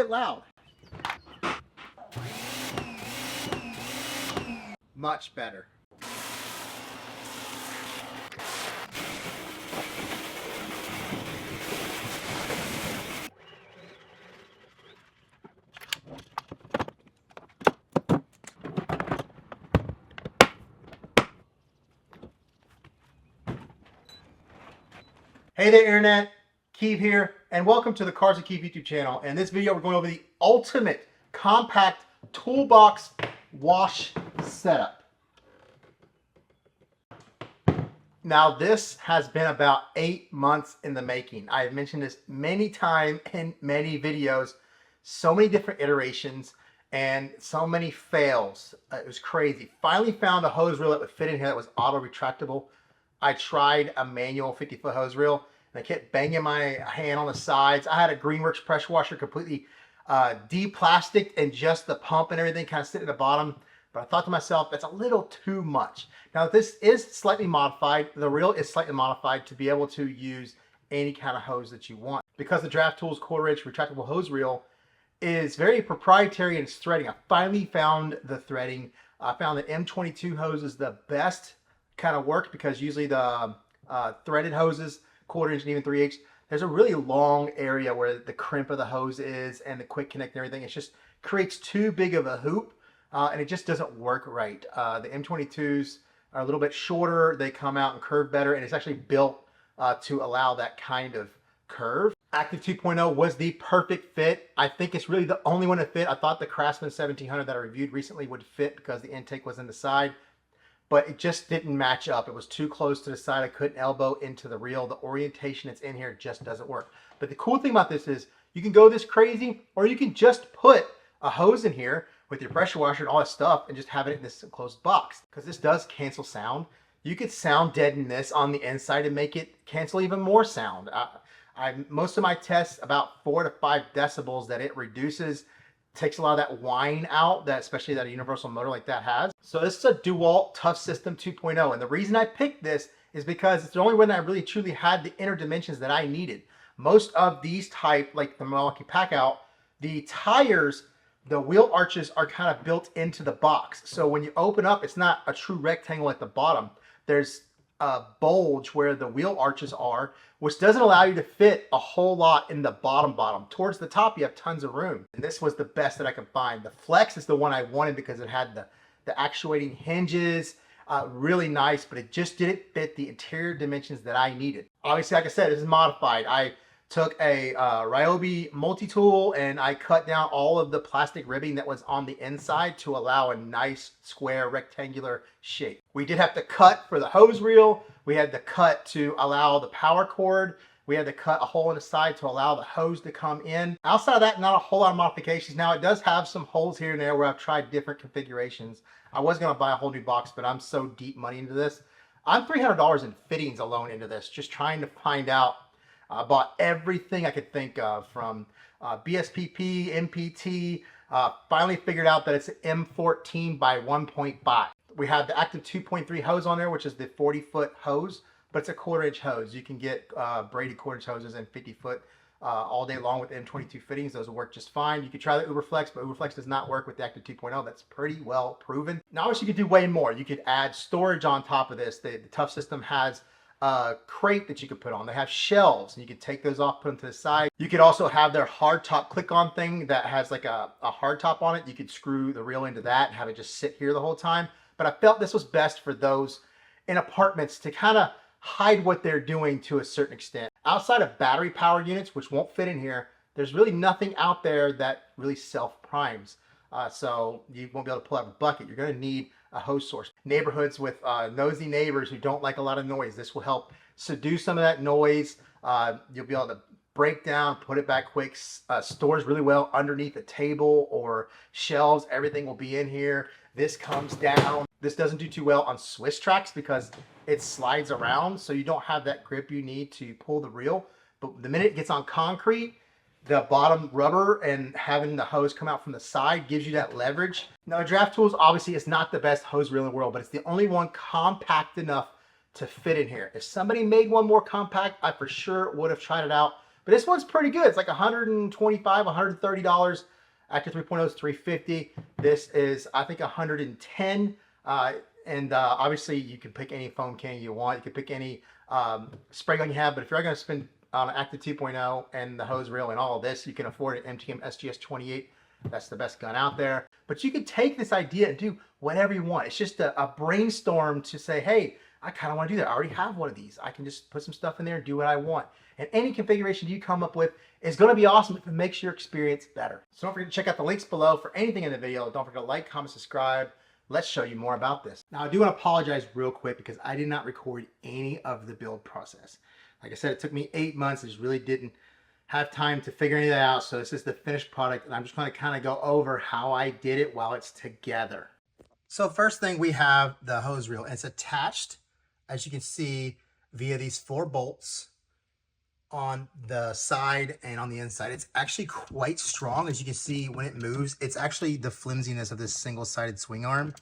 bit loud. Much better. Hey there, Internet. Keeve here, and welcome to the Cars and Keeve YouTube channel. And in this video, we're going over the ultimate compact toolbox wash setup. Now, this has been about 8 months in the making. I have mentioned this many times in many videos, so many different iterations, and so many fails. It was crazy. Finally found a hose reel that would fit in here that was auto retractable. I tried a manual 50-foot hose reel, and I kept banging my hand on the sides. I had a Greenworks pressure washer completely de-plastic, and just the pump and everything kind of sitting at the bottom. But I thought to myself, that's a little too much. Now, this is slightly modified. The reel is slightly modified to be able to use any kind of hose that you want. Because the Draft Tools 1/4" retractable hose reel is very proprietary in its threading. I finally found the threading. I found the M22 hose is the best kind of work, because usually the threaded hoses, 1/4" and even 3/8, there's a really long area where the crimp of the hose is and the quick connect and everything. It just creates too big of a hoop, and it just doesn't work right. The M22s are a little bit shorter. They come out and curve better, and it's actually built to allow that kind of curve. Active 2.0 was the perfect fit. I think it's really the only one to fit. I thought the Craftsman 1700 that I reviewed recently would fit because the intake was in the side, but it just didn't match up. It was too close to the side. I couldn't elbow into the reel. The orientation that's in here just doesn't work. But the cool thing about this is you can go this crazy, or you can just put a hose in here with your pressure washer and all that stuff and just have it in this enclosed box, because this does cancel sound. You could sound deaden this on the inside and make it cancel even more sound. Most of my tests, about 4 to 5 decibels that it reduces, takes a lot of that whine out, that especially that a universal motor like that has. So this is a DeWalt Tough System 2.0, and the reason I picked this is because it's the only one that I really truly had the inner dimensions that I needed. Most of these type, like the Milwaukee Packout, the tires, the wheel arches are kind of built into the box. So when you open up, it's not a true rectangle at the bottom. There's a bulge where the wheel arches are, which doesn't allow you to fit a whole lot in the bottom. Towards the top, you have tons of room. And this was the best that I could find. The Flex is the one I wanted because it had the actuating hinges, really nice, but it just didn't fit the interior dimensions that I needed. Obviously, like I said, this is modified. I took a Ryobi multi-tool and I cut down all of the plastic ribbing that was on the inside to allow a nice square rectangular shape. We did have to cut for the hose reel. We had to cut to allow the power cord. We had to cut a hole in the side to allow the hose to come in. Outside of that, not a whole lot of modifications. Now, it does have some holes here and there where I've tried different configurations. I was gonna buy a whole new box, but I'm so deep money into this. I'm $300 in fittings alone into this, just trying to find out. I bought everything I could think of, from BSPP, MPT, finally figured out that it's an M14 by 1.5. We have the active 2.3 hose on there, which is the 40-foot hose, but it's a 1/4" hose. You can get braided 1/4" hoses and 50-foot all day long with M22 fittings. Those will work just fine. You could try the Uberflex, but Uberflex does not work with the active 2.0. That's pretty well proven. Now, obviously, you could do way more. You could add storage on top of this. The Tough System has a crate that you could put on. They have shelves, and you could take those off, put them to the side. You could also have their hardtop click-on thing that has like a hardtop on it. You could screw the reel into that and have it just sit here the whole time. But I felt this was best for those in apartments to kind of hide what they're doing to a certain extent. Outside of battery power units, which won't fit in here, there's really nothing out there that really self-primes. So you won't be able to pull out a bucket. You're going to need a hose source. Neighborhoods with nosy neighbors who don't like a lot of noise, this will help seduce some of that noise. You'll be able to break down, put it back quick, stores really well underneath a table or shelves. Everything will be in here. This comes down. This doesn't do too well on Swiss tracks because it slides around, so you don't have that grip you need to pull the reel. But the minute it gets on concrete, the bottom rubber and having the hose come out from the side gives you that leverage. Now, the Draft Tools obviously is not the best hose reel in the world, but it's the only one compact enough to fit in here. If somebody made one more compact, I for sure would have tried it out. But this one's pretty good. It's like $125, $130. Actor 3.0 is $350. This is, I think, $110. Obviously, you can pick any foam can you want. You can pick any spray gun you have. But if you're going to spend on Active 2.0 and the hose reel and all of this, you can afford an MTM SGS 28. That's the best gun out there. But you can take this idea and do whatever you want. It's just a brainstorm to say, hey, I kind of want to do that. I already have one of these. I can just put some stuff in there and do what I want. And any configuration you come up with is going to be awesome if it makes your experience better. So don't forget to check out the links below for anything in the video. Don't forget to like, comment, subscribe. Let's show you more about this. Now, I do want to apologize real quick because I did not record any of the build process. Like I said, it took me 8 months. I just really didn't have time to figure any of that out. So this is the finished product, and I'm just going to kind of go over how I did it while it's together. So first thing, we have the hose reel. It's attached, as you can see, via these 4 bolts on the side and on the inside. It's actually quite strong. As you can see, when it moves, it's actually the flimsiness of this single-sided swing arm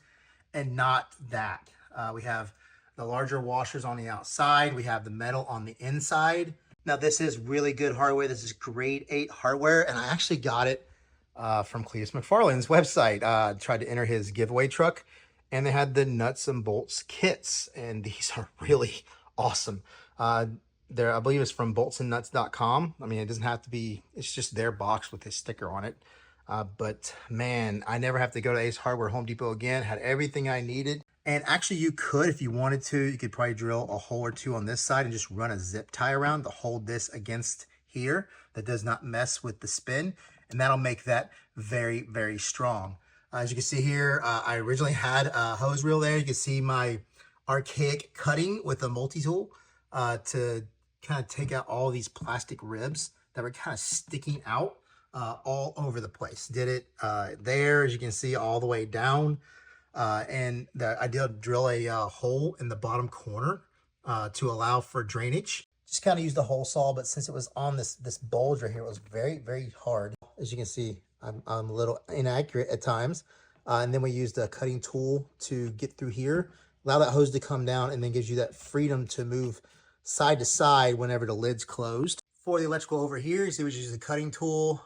and not that. We have the larger washers on the outside. We have the metal on the inside. Now, this is really good hardware. This is grade 8 hardware, and I actually got it from Cletus McFarland's website. Tried to enter his giveaway truck, and they had the nuts and bolts kits, and these are really awesome. I believe it's from boltsandnuts.com. I mean, it doesn't have to be, it's just their box with a sticker on it. But man, I never have to go to Ace Hardware, Home Depot again. Had everything I needed. And actually you could, if you wanted to, you could probably drill a hole or 2 on this side and just run a zip tie around to hold this against here. That does not mess with the spin. And that'll make that very, very strong. As you can see here, I originally had a hose reel there. You can see my archaic cutting with a multi-tool to kind of take out all these plastic ribs that were kind of sticking out all over the place. Did it there, as you can see, all the way down. And I did drill a hole in the bottom corner to allow for drainage. Just kind of used a hole saw, but since it was on this bulge right here, it was very, very hard. As you can see, I'm a little inaccurate at times. And then we used a cutting tool to get through here, allow that hose to come down, and then gives you that freedom to move side to side whenever the lid's closed. For the electrical over here, you see we just use the cutting tool,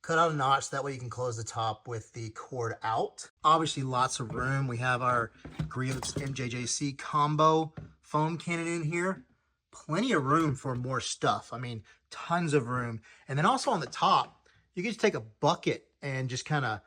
cut out a notch, that way you can close the top with the cord out. Obviously lots of room. We have our Griot's MJJC combo foam cannon in here. Plenty of room for more stuff. I mean, tons of room. And then also on the top, you can just take a bucket and just kind of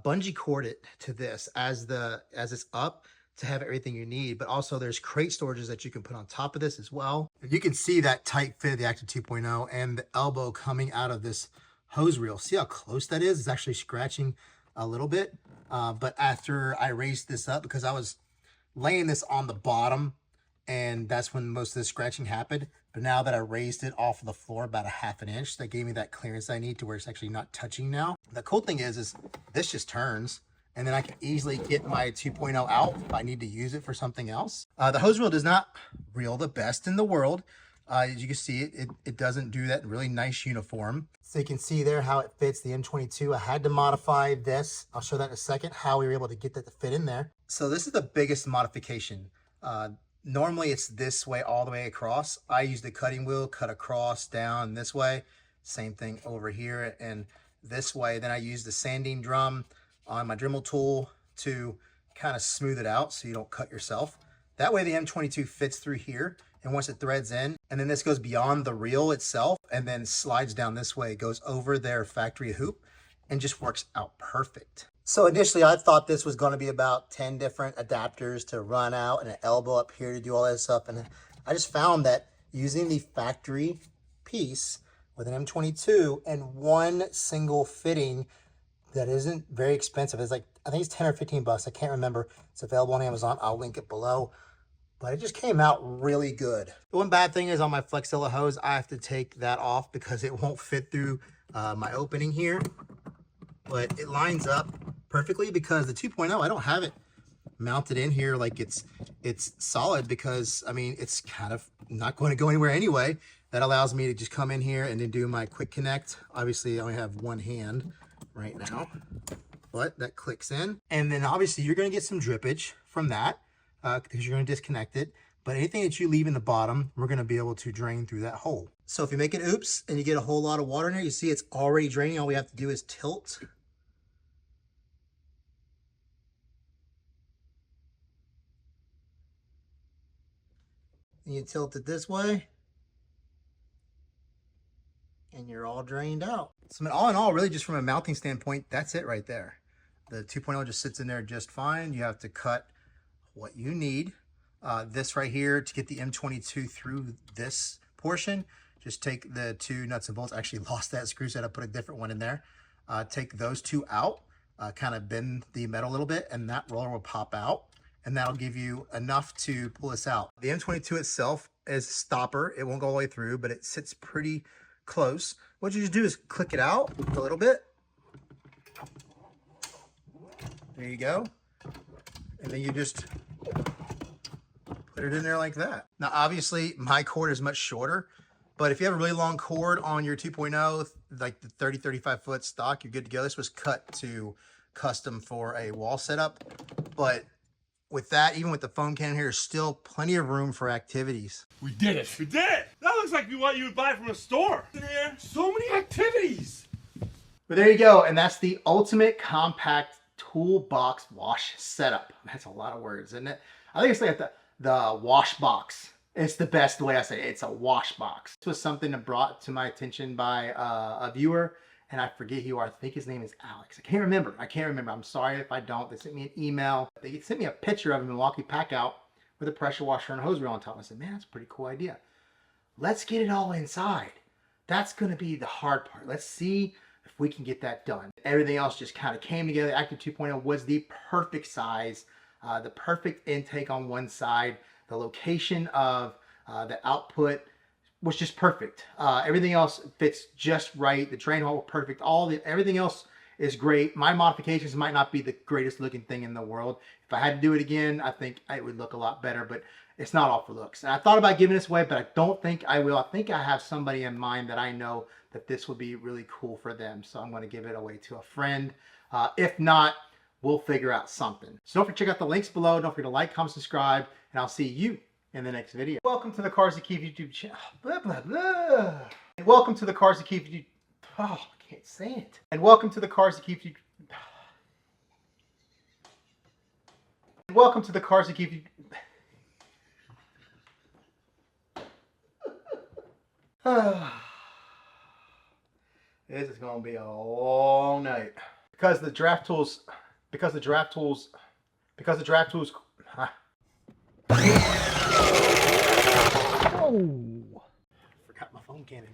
bungee cord it to this as it's up to have everything you need. But also there's crate storages that you can put on top of this as well. And you can see that tight fit of the Active 2.0 and the elbow coming out of this hose reel. See how close that is? It's actually scratching a little bit. But after I raised this up, because I was laying this on the bottom, and that's when most of the scratching happened. But now that I raised it off of the floor about a ½ an inch, that gave me that clearance I need to where it's actually not touching now. The cool thing is this just turns, and then I can easily get my 2.0 out if I need to use it for something else. The hose reel does not reel the best in the world. As you can see, it doesn't do that really nice uniform. So you can see there how it fits the M22. I had to modify this. I'll show that in a second, how we were able to get that to fit in there. So this is the biggest modification. Normally it's this way all the way across. I use the cutting wheel, cut across, down this way. Same thing over here and this way. Then I use the sanding drum on my Dremel tool to kind of smooth it out so you don't cut yourself. That way the M22 fits through here, and once it threads in, and then this goes beyond the reel itself and then slides down this way, goes over their factory hoop, and just works out perfect. So initially I thought this was going to be about 10 different adapters to run out and an elbow up here to do all that stuff. And I just found that using the factory piece with an M22 and one single fitting that isn't very expensive, it's like, I think it's 10 or 15 bucks. I can't remember. It's available on Amazon. I'll link it below. But it just came out really good. The one bad thing is on my Flexilla hose, I have to take that off because it won't fit through my opening here. But it lines up perfectly because the 2.0, I don't have it mounted in here like it's solid, because I mean, it's kind of not going to go anywhere anyway. That allows me to just come in here and then do my quick connect. Obviously I only have one hand right now, but that clicks in. And then obviously you're going to get some drippage from that because you're going to disconnect it. But anything that you leave in the bottom, we're going to be able to drain through that hole. So if you make an oops and you get a whole lot of water in there, you see it's already draining. All we have to do is tilt. And you tilt it this way, and you're all drained out. So all in all, really just from a mounting standpoint, that's it right there. The 2.0 just sits in there just fine. You have to cut what you need. This right here, to get the M22 through this portion, just take the 2 nuts and bolts. I actually lost that screw, so I had to put a different one in there. Take those 2 out, kind of bend the metal a little bit, and that roller will pop out. And that'll give you enough to pull this out. The M22 itself is a stopper. It won't go all the way through, but it sits pretty close. What you just do is click it out a little bit. There you go. And then you just put it in there like that. Now, obviously, my cord is much shorter, but if you have a really long cord on your 2.0, like the 35 foot stock, you're good to go. This was cut to custom for a wall setup, but with that, even with the foam cannon here, there's still plenty of room for activities. We did it. We did it. That looks like what you would buy from a store. There, so many activities. But there you go. And that's the ultimate compact toolbox wash setup. That's a lot of words, isn't it? I think it's like the wash box. It's the best way I say it. It's a wash box. This was something that brought to my attention by a viewer, and I forget who you are. I think his name is Alex. I can't remember. I'm sorry if I don't. They sent me an email. They sent me a picture of a Milwaukee pack out with a pressure washer and a hose reel on top. I said, man, that's a pretty cool idea. Let's get it all inside. That's going to be the hard part. Let's see if we can get that done. Everything else just kind of came together. Active 2.0 was the perfect size, the perfect intake on one side. The location of the output was just perfect. Everything else fits just right. The drain hole perfect. Everything else is great. My modifications might not be the greatest looking thing in the world. If I had to do it again, I think it would look a lot better, but it's not all for looks. And I thought about giving this away, but I don't think I will. I think I have somebody in mind that I know that this would be really cool for them. So I'm going to give it away to a friend. If not, we'll figure out something. So don't forget to check out the links below. Don't forget to like, comment, subscribe, and I'll see you in the next video. Welcome to the Cars That Keep YouTube channel. Blah, blah, blah. And welcome to the Cars That Keep YouTube. Oh, I can't say it. And welcome to the Cars That Keep you. And welcome to the Cars That Keep you. This is gonna be a long night because the draft tools. Oh, forgot my foam cannon.